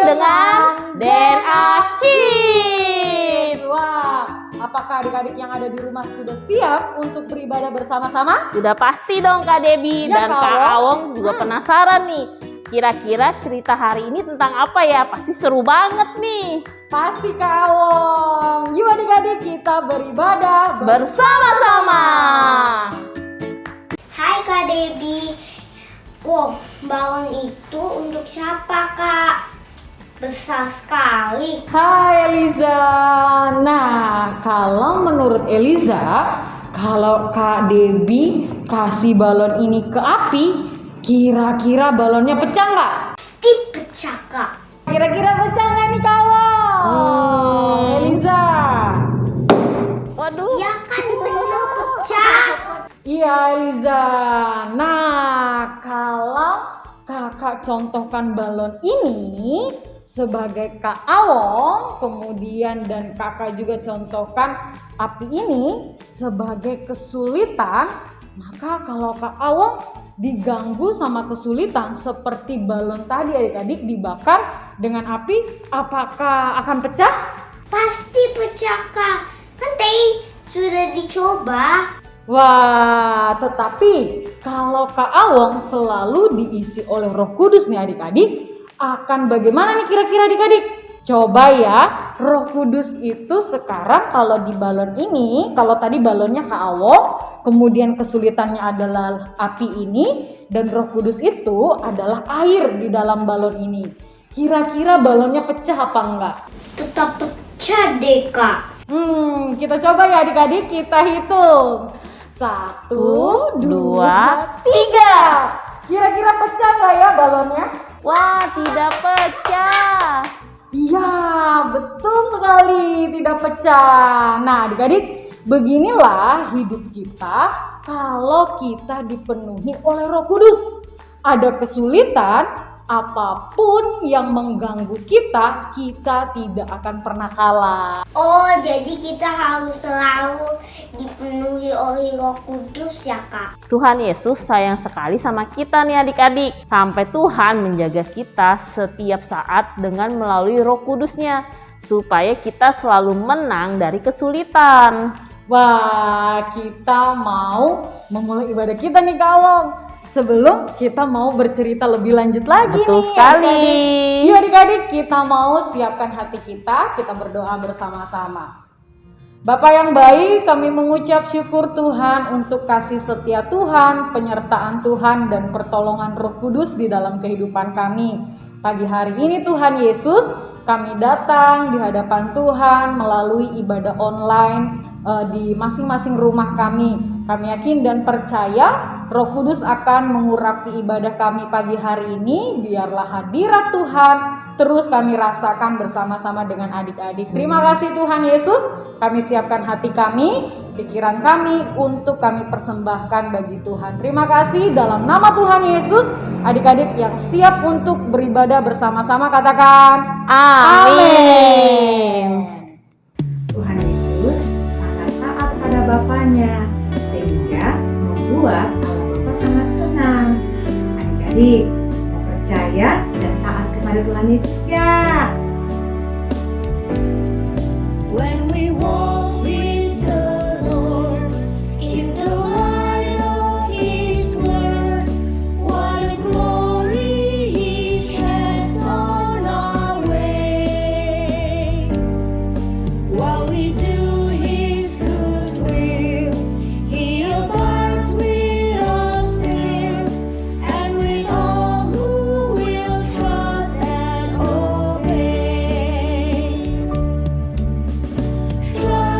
dengan DNA Kids. Wah, apakah adik-adik yang ada di rumah sudah siap untuk beribadah bersama-sama? Sudah pasti dong Kak Debbie Ya, dan Kak Awong juga penasaran nih. Kira-kira cerita hari ini tentang apa ya? Pasti seru banget nih. Pasti Kak Awong. Yuk adik-adik kita beribadah Bersama-sama. Hai Kak Debbie. Wow, balon itu untuk siapa Kak? Besar sekali. Hai Eliza. Nah, kalau menurut Eliza, kalau Kak Debbie kasih balon ini ke api, kira-kira balonnya pecah nggak? Pasti pecah Kak. Kira-kira pecah nggak nih kawan? Eliza. Waduh. Ya kan bener pecah. Iya Eliza. Nah, kalau kakak contohkan balon ini sebagai Kak Awong, kemudian dan kakak juga contohkan api ini sebagai kesulitan, maka kalau Kak Awong diganggu sama kesulitan seperti balon tadi adik-adik dibakar dengan api, apakah akan pecah? Pasti pecah Kak. Kan tadi sudah dicoba. Wah, tetapi kalau Kak Awong selalu diisi oleh Roh Kudus nih adik-adik, akan bagaimana nih kira-kira adik-adik? Coba ya, Roh Kudus itu sekarang kalau di balon ini, kalau tadi balonnya Kak Awong, kemudian kesulitannya adalah api ini, dan Roh Kudus itu adalah air di dalam balon ini. Kira-kira balonnya pecah apa enggak? Tetap pecah deh Kak. Kita coba ya adik-adik, kita hitung. 1, 2, 3. Kira-kira pecah nggak ya balonnya? Wah, tidak pecah. Iya, betul sekali, tidak pecah. Nah adik-adik, beginilah hidup kita kalau kita dipenuhi oleh Roh Kudus. Ada kesulitan, apapun yang mengganggu kita, kita tidak akan pernah kalah. Oh, jadi kita harus selalu dipenuhi oleh Roh Kudus ya Kak. Tuhan Yesus sayang sekali sama kita nih adik-adik. Sampai Tuhan menjaga kita setiap saat dengan melalui Roh Kudus-Nya. Supaya kita selalu menang dari kesulitan. Wah, kita mau memulai ibadah kita nih Kak Awong. Sebelum kita mau bercerita lebih lanjut lagi. Betul nih, sekali. adik-adik. Yuk adik-adik, kita mau siapkan hati kita berdoa bersama-sama. Bapa yang baik, kami mengucap syukur Tuhan untuk kasih setia Tuhan, penyertaan Tuhan dan pertolongan Roh Kudus di dalam kehidupan kami. Pagi hari ini Tuhan Yesus, kami datang di hadapan Tuhan melalui ibadah online di masing-masing rumah kami. Kami yakin dan percaya Roh Kudus akan mengurapi ibadah kami pagi hari ini. Biarlah hadirat Tuhan terus kami rasakan bersama-sama dengan adik-adik. Terima kasih Tuhan Yesus. Kami siapkan hati kami, pikiran kami untuk kami persembahkan bagi Tuhan. Terima kasih dalam nama Tuhan Yesus. Adik-adik yang siap untuk beribadah bersama-sama katakan Amin. Tuhan Yesus sangat taat pada Bapaknya, sehingga membuat Allah Bapa sangat senang. Adik-adik, mau percaya dan taat kepada Tuhan Yesus ya? When we walk with the Lord in the light of His word, what a glory He sheds on our way. While we do His good will, He abides with us still, and with all who will trust and obey. Trust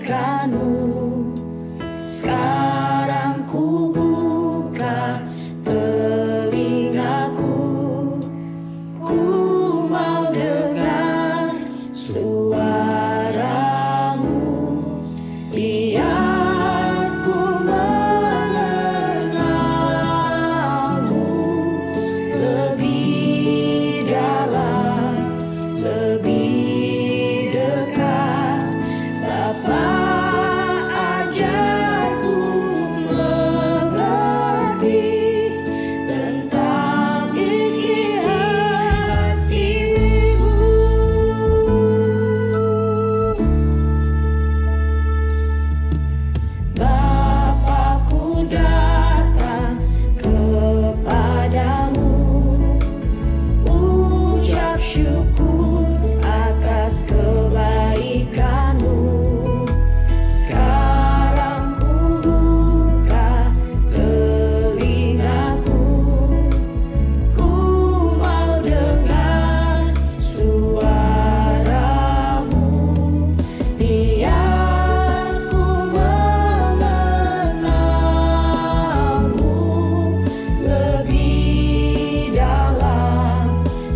kebaikanmu. Sekarang ku buka telingaku, ku mau dengar suaramu. Biar ku mengenalmu lebih dalam, lebih dekat. Bapa, ajarku mengerti tentang isi hatimu. Bapa, ku datang kepadamu, ucap syukur atas kebaikanmu. Sekarang ku buka telingaku, ku mau dengar suaramu. Biar ku mengenalmu lebih dalam,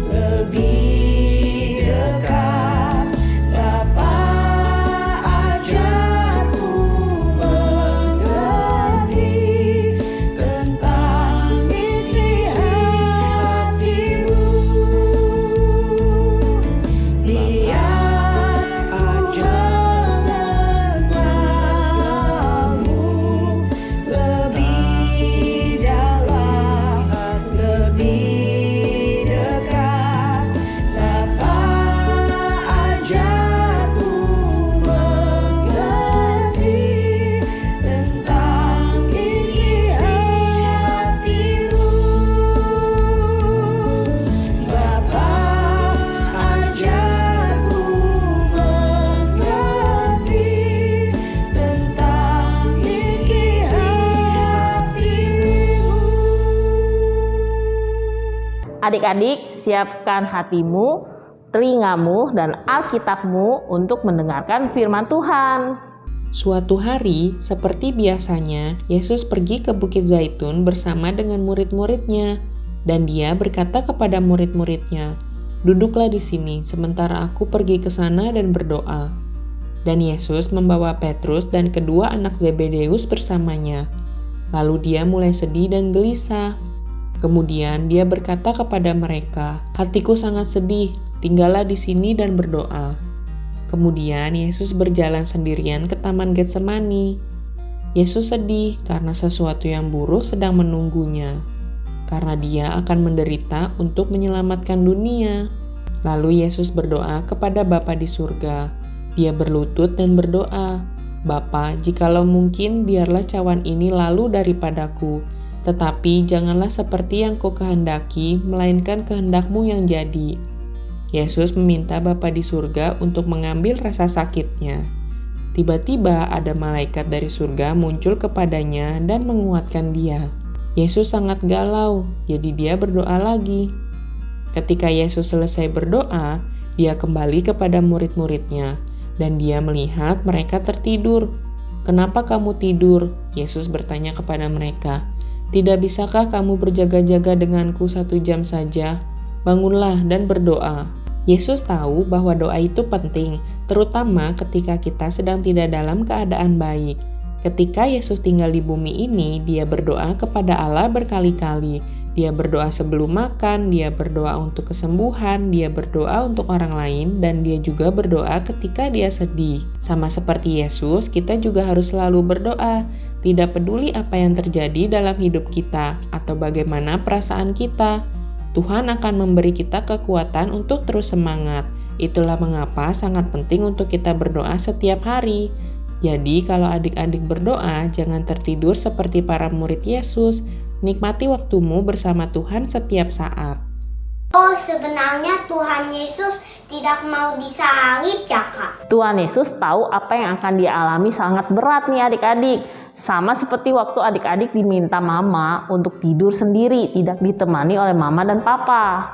lebih dekat. Bapa, ajarku mengerti tentang isi hatimu. Biar ku mengenalmu lebih dalam, lebih dekat. Bapa, ajarku mengerti tentang isi hatimu. Bapa, ajarku mengerti tentang isi hatimu. Adik-adik, siapkan hatimu, telingamu, dan Alkitabmu untuk mendengarkan firman Tuhan. Suatu hari, seperti biasanya, Yesus pergi ke Bukit Zaitun bersama dengan murid-muridnya. Dan dia berkata kepada murid-muridnya, "Duduklah di sini, sementara aku pergi ke sana dan berdoa." Dan Yesus membawa Petrus dan kedua anak Zebedeus bersamanya. Lalu dia mulai sedih dan gelisah. Kemudian dia berkata kepada mereka, "Hatiku sangat sedih, tinggallah di sini dan berdoa." Kemudian Yesus berjalan sendirian ke Taman Getsemani. Yesus sedih karena sesuatu yang buruk sedang menunggunya, karena dia akan menderita untuk menyelamatkan dunia. Lalu Yesus berdoa kepada Bapa di surga. Dia berlutut dan berdoa, "Bapa, jikalau mungkin biarlah cawan ini lalu daripadaku, tetapi janganlah seperti yang Kau kehendaki, melainkan kehendak-Mu yang jadi." Yesus meminta Bapa di surga untuk mengambil rasa sakitnya. Tiba-tiba ada malaikat dari surga muncul kepadanya dan menguatkan dia. Yesus sangat galau, jadi dia berdoa lagi. Ketika Yesus selesai berdoa, dia kembali kepada murid-muridnya, dan dia melihat mereka tertidur. "Kenapa kamu tidur?" Yesus bertanya kepada mereka. "Tidak bisakah kamu berjaga-jaga denganku 1 jam saja? Bangunlah dan berdoa." Yesus tahu bahwa doa itu penting, terutama ketika kita sedang tidak dalam keadaan baik. Ketika Yesus tinggal di bumi ini, dia berdoa kepada Allah berkali-kali. Dia berdoa sebelum makan, dia berdoa untuk kesembuhan, dia berdoa untuk orang lain, dan dia juga berdoa ketika dia sedih. Sama seperti Yesus, kita juga harus selalu berdoa. Tidak peduli apa yang terjadi dalam hidup kita atau bagaimana perasaan kita, Tuhan akan memberi kita kekuatan untuk terus semangat. Itulah mengapa sangat penting untuk kita berdoa setiap hari. Jadi kalau adik-adik berdoa, jangan tertidur seperti para murid Yesus. Nikmati waktumu bersama Tuhan setiap saat. Oh, sebenarnya Tuhan Yesus tidak mau disalib ya, Kak? Tuhan Yesus tahu apa yang akan dia alami sangat berat nih adik-adik. Sama seperti waktu adik-adik diminta mama untuk tidur sendiri, tidak ditemani oleh mama dan papa.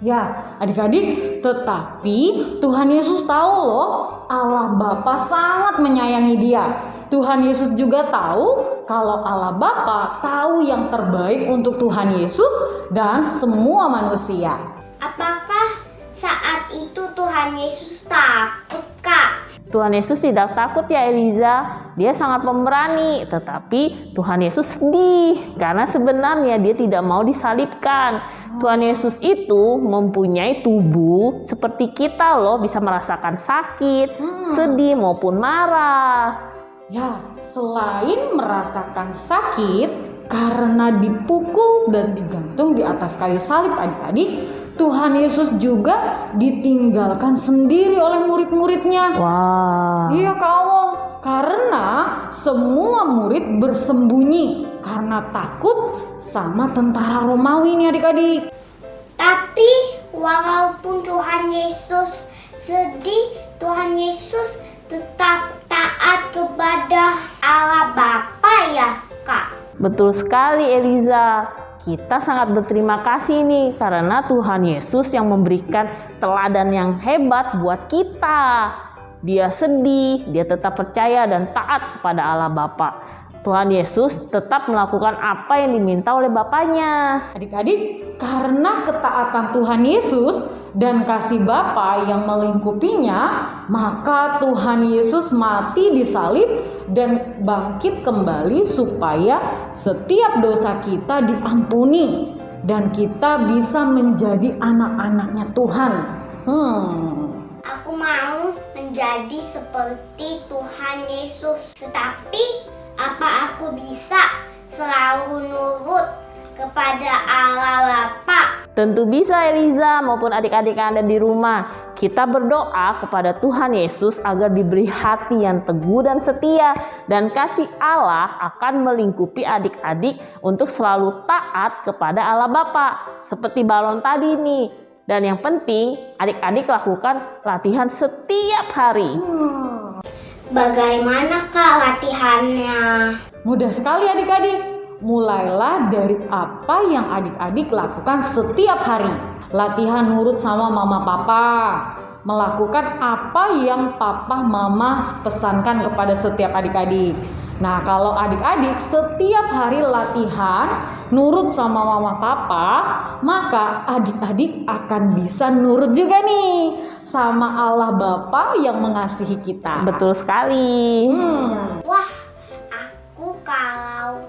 Ya, adik-adik, tetapi Tuhan Yesus tahu loh, Allah Bapa sangat menyayangi dia. Tuhan Yesus juga tahu kalau Allah Bapa tahu yang terbaik untuk Tuhan Yesus dan semua manusia. Apakah saat itu Tuhan Yesus takut, Kak? Tuhan Yesus tidak takut ya Eliza, dia sangat pemberani, tetapi Tuhan Yesus sedih karena sebenarnya dia tidak mau disalibkan. Tuhan Yesus itu mempunyai tubuh seperti kita loh, bisa merasakan sakit, sedih maupun marah. Ya, selain merasakan sakit karena dipukul dan digantung di atas kayu salib adik-adik, Tuhan Yesus juga ditinggalkan sendiri oleh murid-muridnya. Wah. Iya kawan, karena semua murid bersembunyi karena takut sama tentara Romawi nih adik-adik. Tapi walaupun Tuhan Yesus sedih, Tuhan Yesus tetap taat kepada Allah Bapa ya, Kak? Betul sekali Eliza. Kita sangat berterima kasih nih karena Tuhan Yesus yang memberikan teladan yang hebat buat kita. Dia sedih, dia tetap percaya dan taat kepada Allah Bapa. Tuhan Yesus tetap melakukan apa yang diminta oleh Bapaknya. Adik-adik, karena ketaatan Tuhan Yesus dan kasih Bapa yang melingkupinya, maka Tuhan Yesus mati di salib dan bangkit kembali supaya setiap dosa kita diampuni dan kita bisa menjadi anak-anaknya Tuhan. Aku mau menjadi seperti Tuhan Yesus. Tetapi apa aku bisa selalu nurut kepada Allah Bapa? Tentu bisa Eliza maupun adik-adik yang ada di rumah. Kita berdoa kepada Tuhan Yesus agar diberi hati yang teguh dan setia, dan kasih Allah akan melingkupi adik-adik untuk selalu taat kepada Allah Bapa. Seperti balon tadi nih. Dan yang penting adik-adik lakukan latihan setiap hari. Bagaimana Kak latihannya? Mudah sekali adik-adik. Mulailah dari apa yang adik-adik lakukan setiap hari. Latihan nurut sama mama papa. Melakukan apa yang papa mama pesankan kepada setiap adik-adik. Nah, kalau adik-adik setiap hari latihan nurut sama mama papa, maka adik-adik akan bisa nurut juga nih sama Allah Bapa yang mengasihi kita. Betul sekali. Wah, aku kalau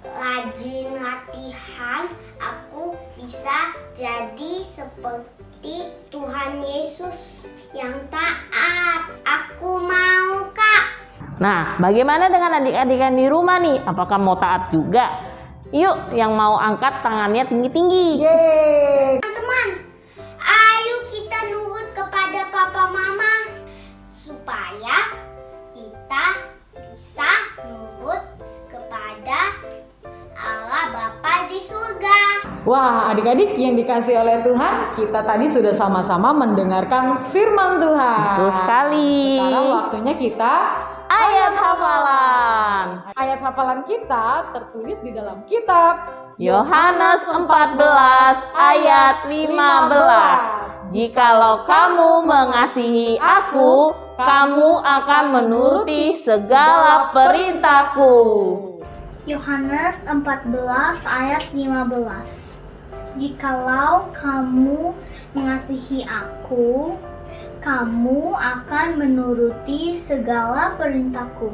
rajin latihan, aku bisa jadi seperti Tuhan Yesus yang taat. Aku mau, Kak. Nah, bagaimana dengan adik-adik yang di rumah nih? Apakah mau taat juga? Yuk, yang mau angkat tangannya tinggi-tinggi. Yeay! Teman-teman, ayo kita nurut kepada papa mama supaya kita bisa nurut kepada Allah Bapa di surga. Wah, adik-adik yang dikasih oleh Tuhan, kita tadi sudah sama-sama mendengarkan firman Tuhan. Betul sekali. Sekarang waktunya kita Ayat hafalan. Ayat hafalan kita tertulis di dalam kitab Yohanes 14 ayat 15. Jikalau kamu mengasihi aku, kamu akan menuruti segala perintahku. Yohanes 14 ayat 15. Jikalau kamu mengasihi aku, kamu akan menuruti segala perintahku.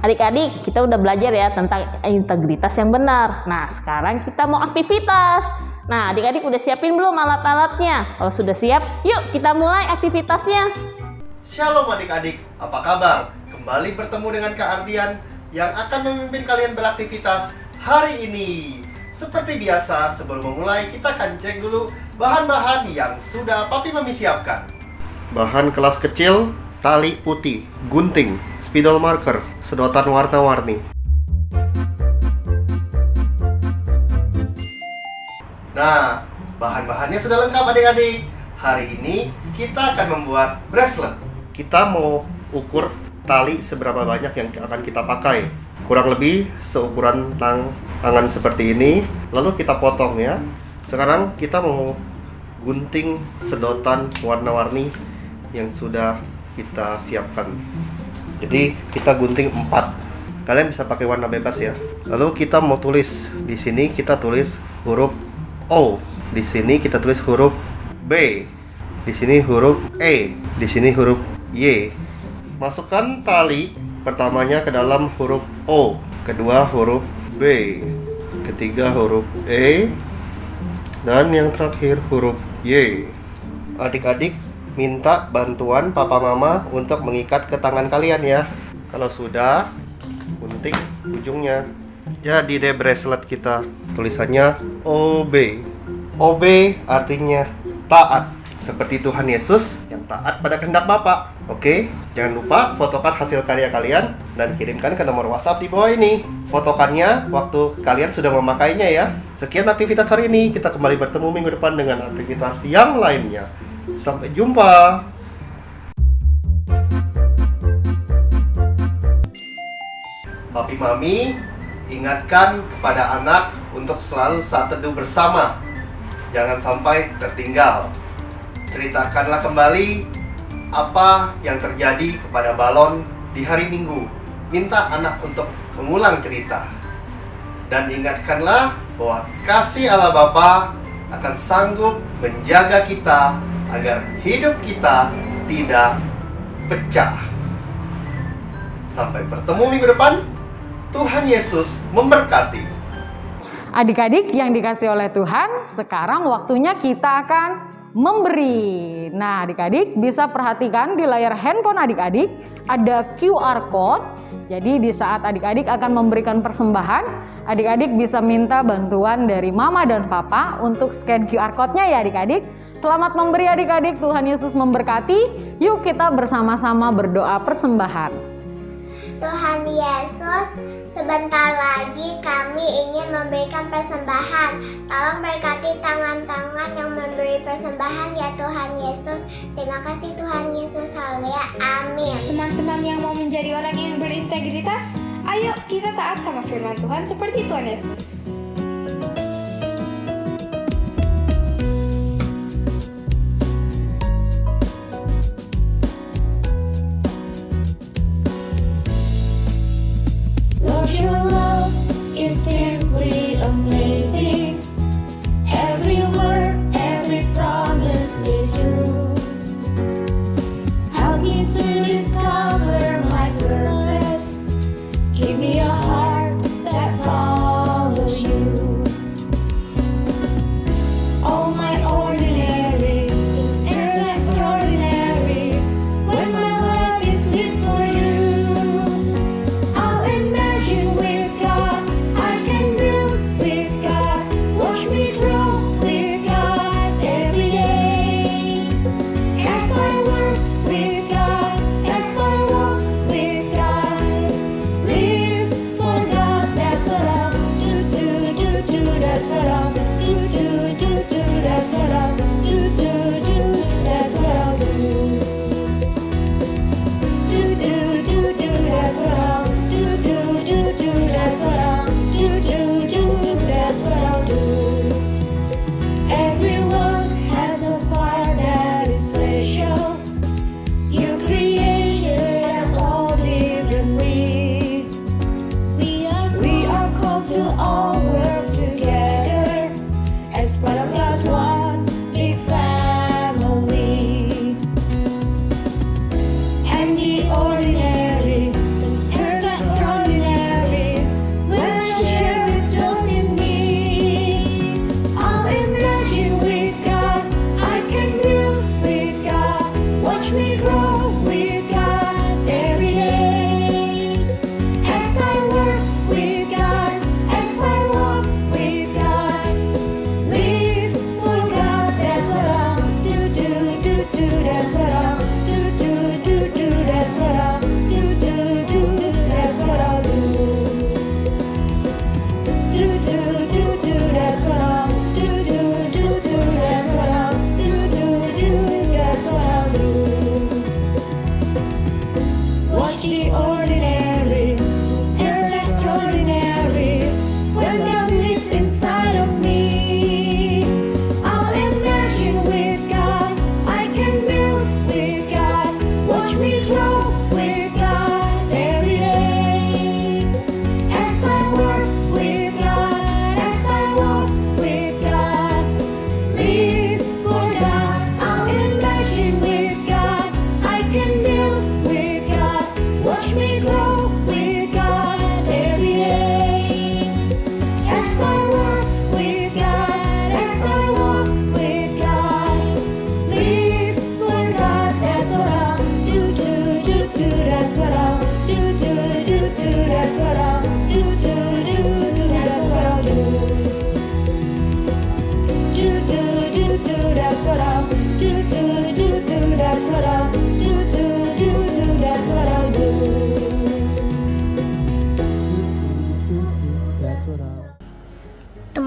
Adik-adik, kita udah belajar ya tentang integritas yang benar. Nah, sekarang kita mau aktivitas. Nah, adik-adik udah siapin belum alat-alatnya? Kalau sudah siap, yuk kita mulai aktivitasnya. Shalom adik-adik, apa kabar? Kembali bertemu dengan Kak Ardian yang akan memimpin kalian beraktivitas hari ini. Seperti biasa, sebelum memulai kita akan cek dulu bahan-bahan yang sudah Papi Mami siapkan. Bahan kelas kecil, tali putih, gunting, spidol marker, sedotan warna-warni. Nah, bahan-bahannya sudah lengkap adik-adik. Hari ini kita akan membuat bracelet. Kita mau ukur tali seberapa banyak yang akan kita pakai. Kurang lebih seukuran tangan seperti ini. Lalu kita potong ya. Sekarang kita mau gunting sedotan warna-warni yang sudah kita siapkan. Jadi kita gunting 4. Kalian bisa pakai warna bebas ya. Lalu kita mau tulis. Di sini kita tulis huruf O. Di sini kita tulis huruf B. Di sini huruf E. Di sini huruf Y. Masukkan tali pertamanya ke dalam huruf O, kedua huruf B, ketiga huruf E, dan yang terakhir huruf Y. Adik-adik minta bantuan papa mama untuk mengikat ke tangan kalian ya. Kalau sudah, gunting ujungnya. Jadi deh bracelet kita, tulisannya OB. OB artinya taat, seperti Tuhan Yesus yang taat pada kehendak Bapa. Oke, jangan lupa fotokan hasil karya kalian dan kirimkan ke nomor WhatsApp di bawah ini. Fotokannya waktu kalian sudah memakainya ya. Sekian aktivitas hari ini, kita kembali bertemu minggu depan dengan aktivitas yang lainnya. Sampai jumpa. Papi Mami ingatkan kepada anak untuk selalu saat teduh bersama. Jangan sampai tertinggal. Ceritakanlah kembali apa yang terjadi kepada balon di hari Minggu. Minta anak untuk mengulang cerita. Dan ingatkanlah bahwa kasih Allah Bapa akan sanggup menjaga kita agar hidup kita tidak pecah. Sampai bertemu minggu depan. Tuhan Yesus memberkati. Adik-adik yang dikasih oleh Tuhan, sekarang waktunya kita akan memberi. Nah, adik-adik bisa perhatikan di layar handphone adik-adik ada QR code. Jadi di saat adik-adik akan memberikan persembahan, adik-adik bisa minta bantuan dari mama dan papa untuk scan QR code-nya ya adik-adik. Selamat memberi adik-adik, Tuhan Yesus memberkati. Yuk kita bersama-sama berdoa persembahan. Tuhan Yesus, sebentar lagi kami ingin memberikan persembahan. Tolong berkati tangan-tangan yang memberi persembahan ya Tuhan Yesus. Terima kasih Tuhan Yesus. Haleluya. Amin. Teman-teman yang mau menjadi orang yang berintegritas, ayo kita taat sama firman Tuhan seperti Tuhan Yesus. Lord, your love is simply amazing. Every word, every promise is true. Help me to discover my purpose. Give me a heart that follows you.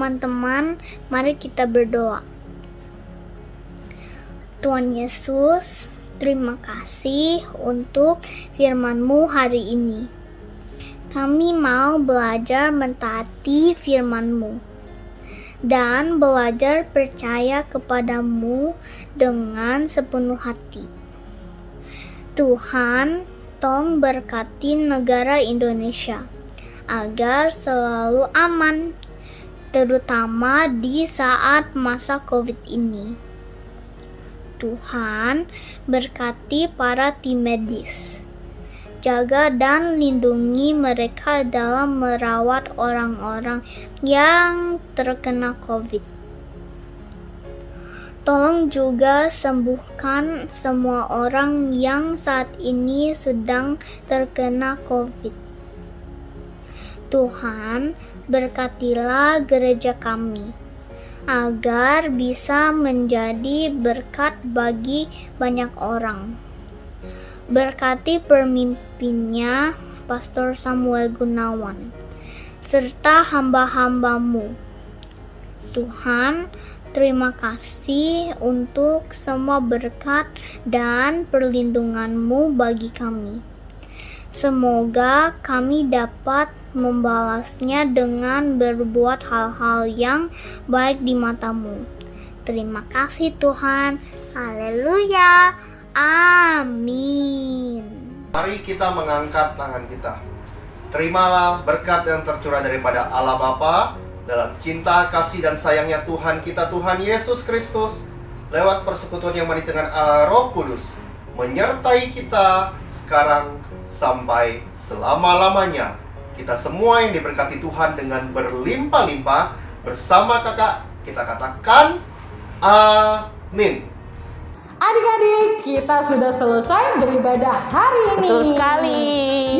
teman-teman, mari kita berdoa. Tuhan Yesus, terima kasih untuk firman-Mu hari ini. Kami mau belajar mentaati firman-Mu dan belajar percaya kepadamu dengan sepenuh hati. Tuhan, tolong berkati negara Indonesia agar selalu aman, terutama di saat masa COVID ini. Tuhan, berkati para tim medis. Jaga dan lindungi mereka dalam merawat orang-orang yang terkena COVID. Tolong juga sembuhkan semua orang yang saat ini sedang terkena COVID. Tuhan, berkatilah gereja kami agar bisa menjadi berkat bagi banyak orang. Berkati pemimpinnya, Pastor Samuel Gunawan, serta hamba-hamba-Mu. Tuhan, terima kasih untuk semua berkat dan perlindungan-Mu bagi kami. Semoga kami dapat membalasnya dengan berbuat hal-hal yang baik di mata-Mu. Terima kasih Tuhan. Haleluya. Amin. Mari kita mengangkat tangan kita. Terimalah berkat yang tercurah daripada Allah Bapa dalam cinta, kasih, dan sayangnya Tuhan kita, Tuhan Yesus Kristus, lewat persekutuan yang manis dengan Allah Roh Kudus, menyertai kita sekarang sampai selama-lamanya. Kita semua yang diberkati Tuhan dengan berlimpah-limpah, bersama kakak kita katakan amin. Adik-adik, kita sudah selesai beribadah hari ini. Betul sekali.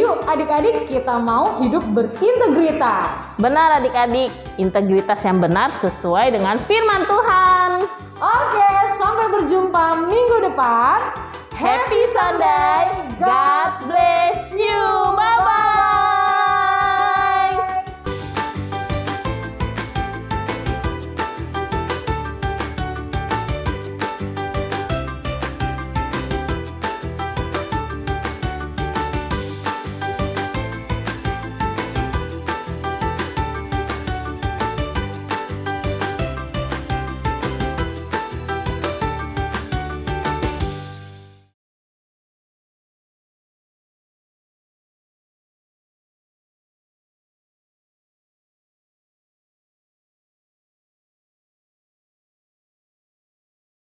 Yuk adik-adik, kita mau hidup berintegritas. Benar adik-adik, integritas yang benar sesuai dengan firman Tuhan. Oke, sampai berjumpa minggu depan. Happy Sunday, God bless you, bye-bye.